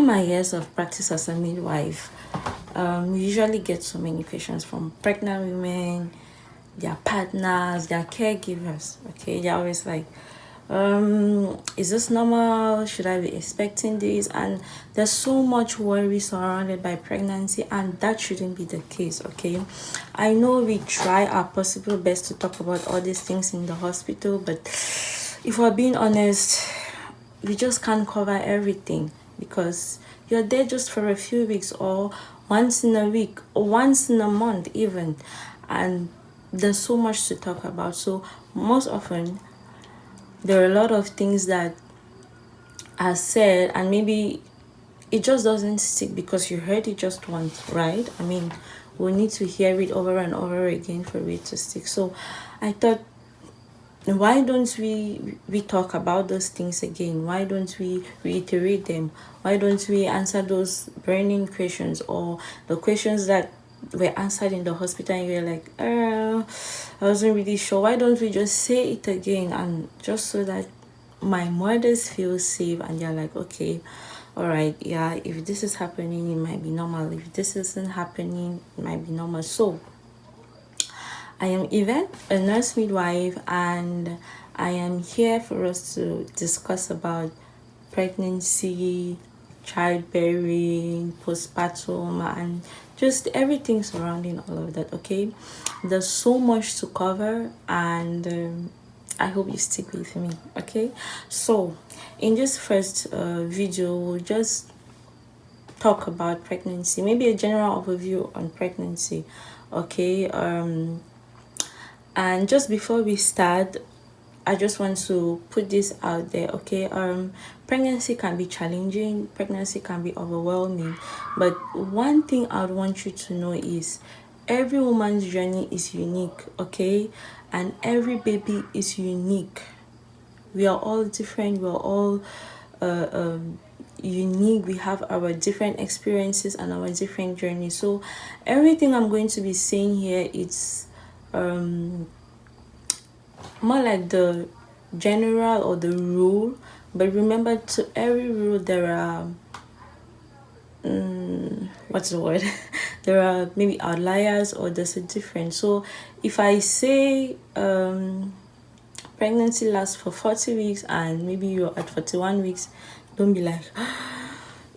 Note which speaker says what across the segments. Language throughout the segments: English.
Speaker 1: all my years of practice as a midwife, we usually get so many questions from pregnant women, their partners, their caregivers. Okay, they're always like, is this normal? Should I be expecting this? And there's so much worry surrounded by pregnancy, and that shouldn't be the case. Okay, I know we try our possible best to talk about all these things in the hospital, but if we're being honest, we just can't cover everything, because you're there just for a few weeks, or once in a week, or once in a month even, and there's so much to talk about. So most often there are a lot of things that are said, and maybe it just doesn't stick because you heard it just once, right? I mean, we need to hear it over and over again for it to stick. So I thought, why don't we talk about those things again? Why don't we reiterate them? Why don't we answer those burning questions, or the questions that were answered in the hospital and you're like, I wasn't really sure? Why don't we just say it again, and just so that my mothers feel safe and they're like, okay, all right, yeah, if this is happening, it might be normal. If this isn't happening, it might be normal. So I am Yvette, a nurse midwife, and I am here for us to discuss about pregnancy, childbearing, postpartum, and just everything surrounding all of that. Okay, there's so much to cover, and I hope you stick with me. Okay, so in this first video, we'll just talk about pregnancy, maybe a general overview on pregnancy. Okay, and just before we start, I just want to put this out there. Okay, pregnancy can be challenging, pregnancy can be overwhelming, but one thing I would want you to know is every woman's journey is unique. Okay, and every baby is unique. We are all different, we are all unique. We have our different experiences and our different journeys. So everything I'm going to be saying here, it's more like the general or the rule, but remember, to every rule there are what's the word there are maybe outliers, or there's a difference. So if I say pregnancy lasts for 40 weeks and maybe you're at 41 weeks, don't be like,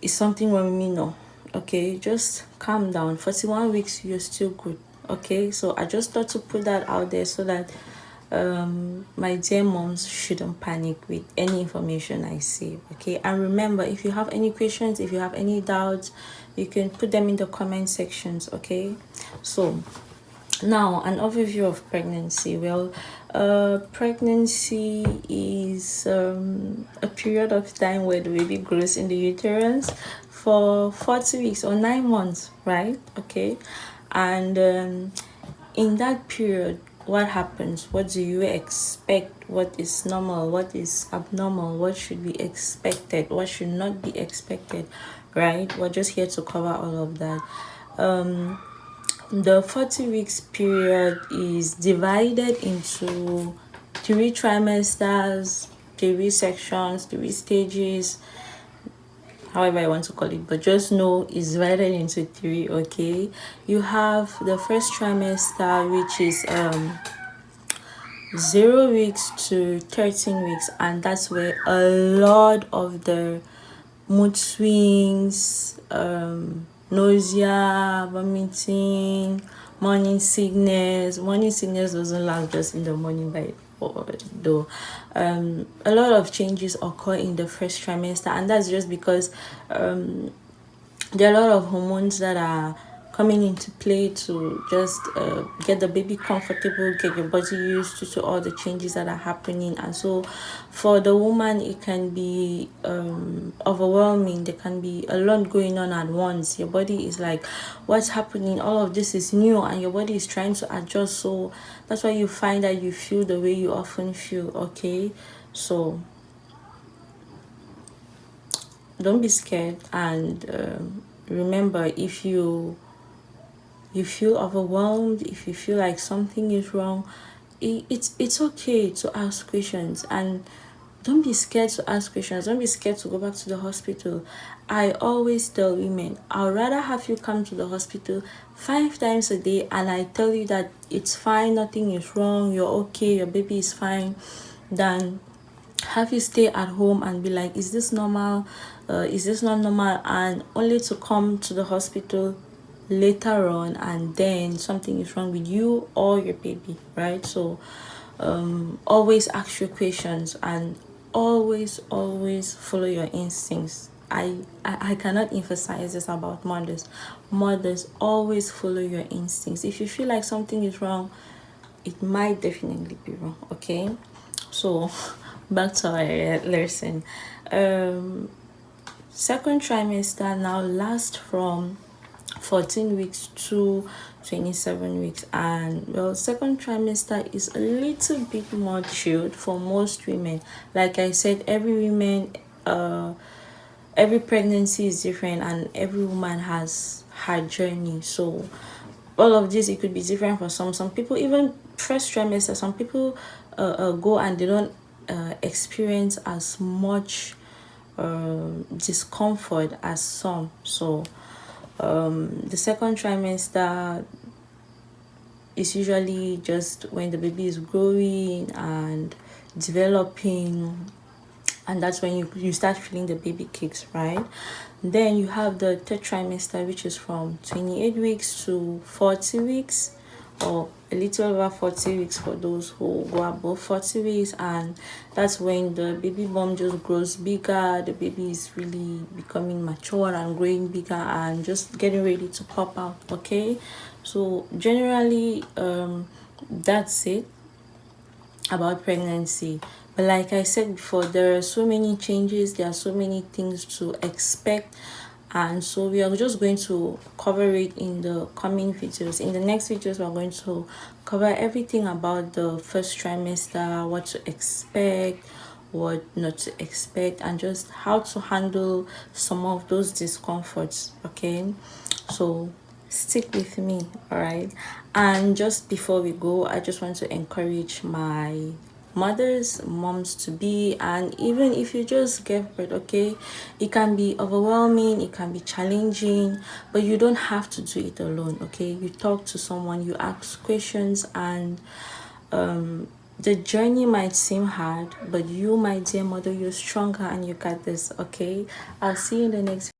Speaker 1: is something wrong with me? No. Okay, just calm down. 41 weeks, you're still good. Okay, so I just thought to put that out there so that my dear moms shouldn't panic with any information I say. Okay, and remember, if you have any questions, if you have any doubts, you can put them in the comment sections. Okay, so now an overview of pregnancy. Well, pregnancy is a period of time where the baby grows in the uterus for 40 weeks or 9 months, right? Okay, and in that period, what happens? What do you expect? What is normal? What is abnormal? What should be expected? What should not be expected? Right? We're just here to cover all of that. The 40 weeks period is divided into 3 trimesters, 3 sections, 3 stages, however I want to call it, but just know it's divided into 3. Okay, you have the first trimester, which is 0 weeks to 13 weeks, and that's where a lot of the mood swings, nausea, vomiting, morning sickness doesn't last just in the morning, by though a lot of changes occur in the first trimester, and that's just because there are a lot of hormones that are coming into play to just get the baby comfortable, get your body used to all the changes that are happening. And so for the woman, it can be overwhelming. There can be a lot going on at once. Your body is like, what's happening? All of this is new, and your body is trying to adjust. So that's why you find that you feel the way you often feel. Okay, so don't be scared, and remember, if you feel overwhelmed, if you feel like something is wrong, it's okay to ask questions. And don't be scared to ask questions. Don't be scared to go back to the hospital. I always tell women, I'd rather have you come to the hospital 5 times a day and I tell you that it's fine, nothing is wrong, you're okay, your baby is fine, than have you stay at home and be like, is this normal? Is this not normal? And only to come to the hospital later on and then something is wrong with you or your baby, right? So always ask your questions and always follow your instincts. I cannot emphasize this about mothers. Always follow your instincts. If you feel like something is wrong, it might definitely be wrong. Okay, so back to our lesson. Second trimester now lasts from 14 weeks to 27 weeks, and well, second trimester is a little bit more chilled for most women. Like I said, every pregnancy is different and every woman has her journey. So all of this, it could be different for some people. Even first trimester, some people go and they don't experience as much discomfort as some. So the second trimester is usually just when the baby is growing and developing, and that's when you start feeling the baby kicks, right? Then you have the third trimester, which is from 28 weeks to 40 weeks, or a little over 40 weeks for those who go above 40 weeks. And that's when the baby bump just grows bigger, the baby is really becoming mature and growing bigger and just getting ready to pop out. Okay, so generally that's it about pregnancy. But like I said before, there are so many changes, there are so many things to expect, and so we are just going to cover it in the coming videos. In the next videos, we're going to cover everything about the first trimester, what to expect, what not to expect, and just how to handle some of those discomforts. Okay, so stick with me, all right? And just before we go, I just want to encourage my moms to be, and even if you just give birth, okay, it can be overwhelming, it can be challenging, but you don't have to do it alone. Okay, you talk to someone, you ask questions, and the journey might seem hard, but you, my dear mother, you're stronger and you got this. Okay, I'll see you in the next